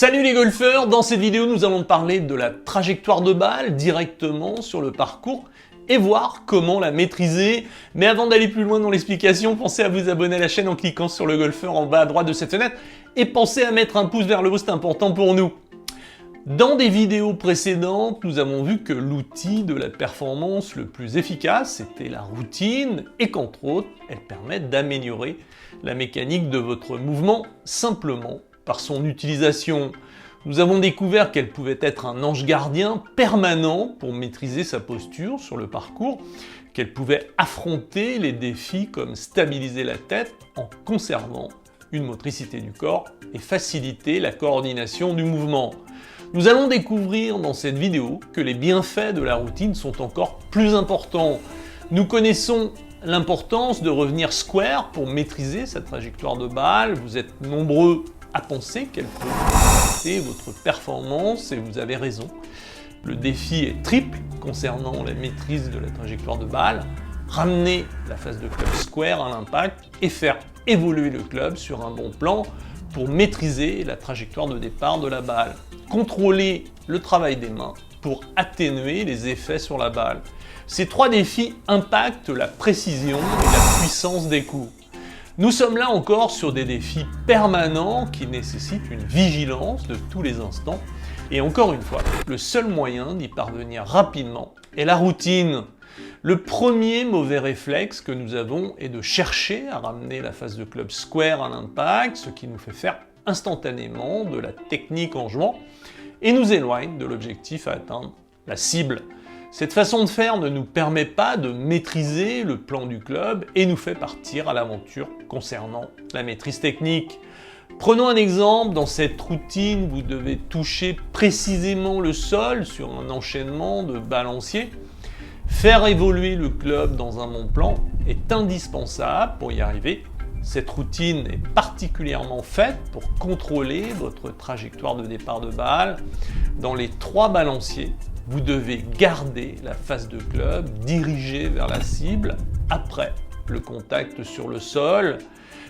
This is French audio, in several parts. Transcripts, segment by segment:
Salut les golfeurs, dans cette vidéo nous allons parler de la trajectoire de balle directement sur le parcours et voir comment la maîtriser. Mais avant d'aller plus loin dans l'explication, pensez à vous abonner à la chaîne en cliquant sur le golfeur en bas à droite de cette fenêtre et pensez à mettre un pouce vers le haut, c'est important pour nous. Dans des vidéos précédentes, nous avons vu que l'outil de la performance le plus efficace, c'était la routine et qu'entre autres, elle permet d'améliorer la mécanique de votre mouvement simplement par son utilisation. Nous avons découvert qu'elle pouvait être un ange gardien permanent pour maîtriser sa posture sur le parcours, qu'elle pouvait affronter les défis comme stabiliser la tête en conservant une motricité du corps et faciliter la coordination du mouvement. Nous allons découvrir dans cette vidéo que les bienfaits de la routine sont encore plus importants. Nous connaissons l'importance de revenir square pour maîtriser sa trajectoire de balle. Vous êtes nombreux à penser qu'elle peut affecter votre performance et vous avez raison. Le défi est triple concernant la maîtrise de la trajectoire de balle. Ramener la phase de club square à l'impact et faire évoluer le club sur un bon plan pour maîtriser la trajectoire de départ de la balle. Contrôler le travail des mains pour atténuer les effets sur la balle. Ces trois défis impactent la précision et la puissance des coups. Nous sommes là encore sur des défis permanents qui nécessitent une vigilance de tous les instants. Et encore une fois, le seul moyen d'y parvenir rapidement est la routine. Le premier mauvais réflexe que nous avons est de chercher à ramener la phase de club square à l'impact, ce qui nous fait faire instantanément de la technique en jouant et nous éloigne de l'objectif à atteindre, la cible. Cette façon de faire ne nous permet pas de maîtriser le plan du club et nous fait partir à l'aventure concernant la maîtrise technique. Prenons un exemple, dans cette routine, vous devez toucher précisément le sol sur un enchaînement de balanciers. Faire évoluer le club dans un bon plan est indispensable pour y arriver. Cette routine est particulièrement faite pour contrôler votre trajectoire de départ de balle. Dans les trois balanciers, vous devez garder la face de club dirigée vers la cible après le contact sur le sol.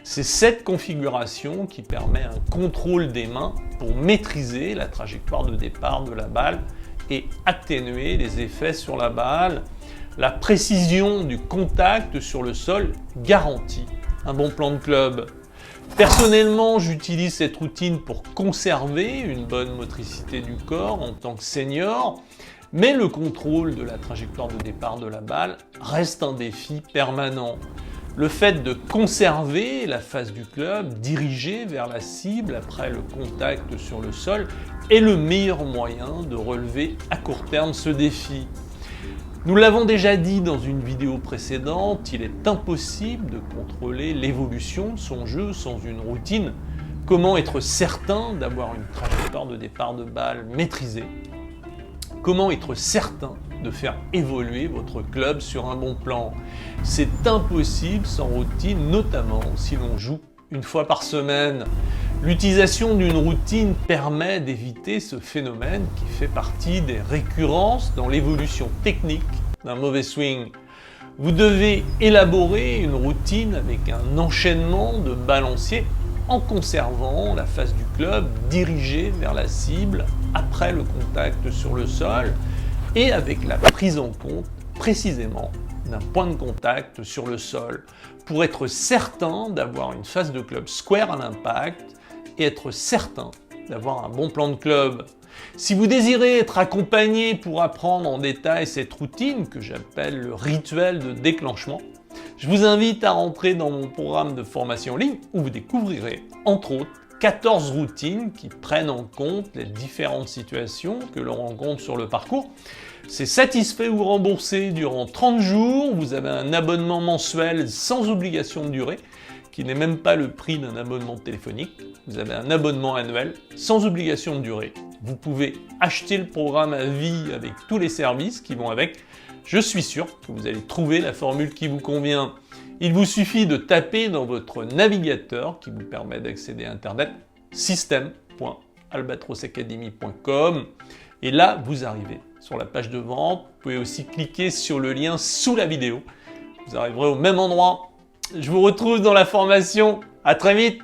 C'est cette configuration qui permet un contrôle des mains pour maîtriser la trajectoire de départ de la balle et atténuer les effets sur la balle. La précision du contact sur le sol garantit un bon plan de club. Personnellement, j'utilise cette routine pour conserver une bonne motricité du corps en tant que senior, mais le contrôle de la trajectoire de départ de la balle reste un défi permanent. Le fait de conserver la face du club dirigée vers la cible après le contact sur le sol est le meilleur moyen de relever à court terme ce défi. Nous l'avons déjà dit dans une vidéo précédente, il est impossible de contrôler l'évolution de son jeu sans une routine. Comment être certain d'avoir une trajectoire de départ de balle maîtrisée? Comment être certain de faire évoluer votre club sur un bon plan? C'est impossible sans routine, notamment si l'on joue une fois par semaine. L'utilisation d'une routine permet d'éviter ce phénomène qui fait partie des récurrences dans l'évolution technique d'un mauvais swing. Vous devez élaborer une routine avec un enchaînement de balanciers en conservant la face du club dirigée vers la cible après le contact sur le sol et avec la prise en compte précisément d'un point de contact sur le sol pour être certain d'avoir une face de club square à l'impact et être certain d'avoir un bon plan de club. Si vous désirez être accompagné pour apprendre en détail cette routine que j'appelle le rituel de déclenchement, je vous invite à rentrer dans mon programme de formation en ligne où vous découvrirez, entre autres, 14 routines qui prennent en compte les différentes situations que l'on rencontre sur le parcours. C'est satisfait ou remboursé durant 30 jours, vous avez un abonnement mensuel sans obligation de durée, qui n'est même pas le prix d'un abonnement téléphonique. Vous avez un abonnement annuel sans obligation de durée. Vous pouvez acheter le programme à vie avec tous les services qui vont avec. Je suis sûr que vous allez trouver la formule qui vous convient. Il vous suffit de taper dans votre navigateur qui vous permet d'accéder à Internet system.albatrosacademy.com et là, vous arrivez sur la page de vente. Vous pouvez aussi cliquer sur le lien sous la vidéo. Vous arriverez au même endroit. Je vous retrouve dans la formation. À très vite!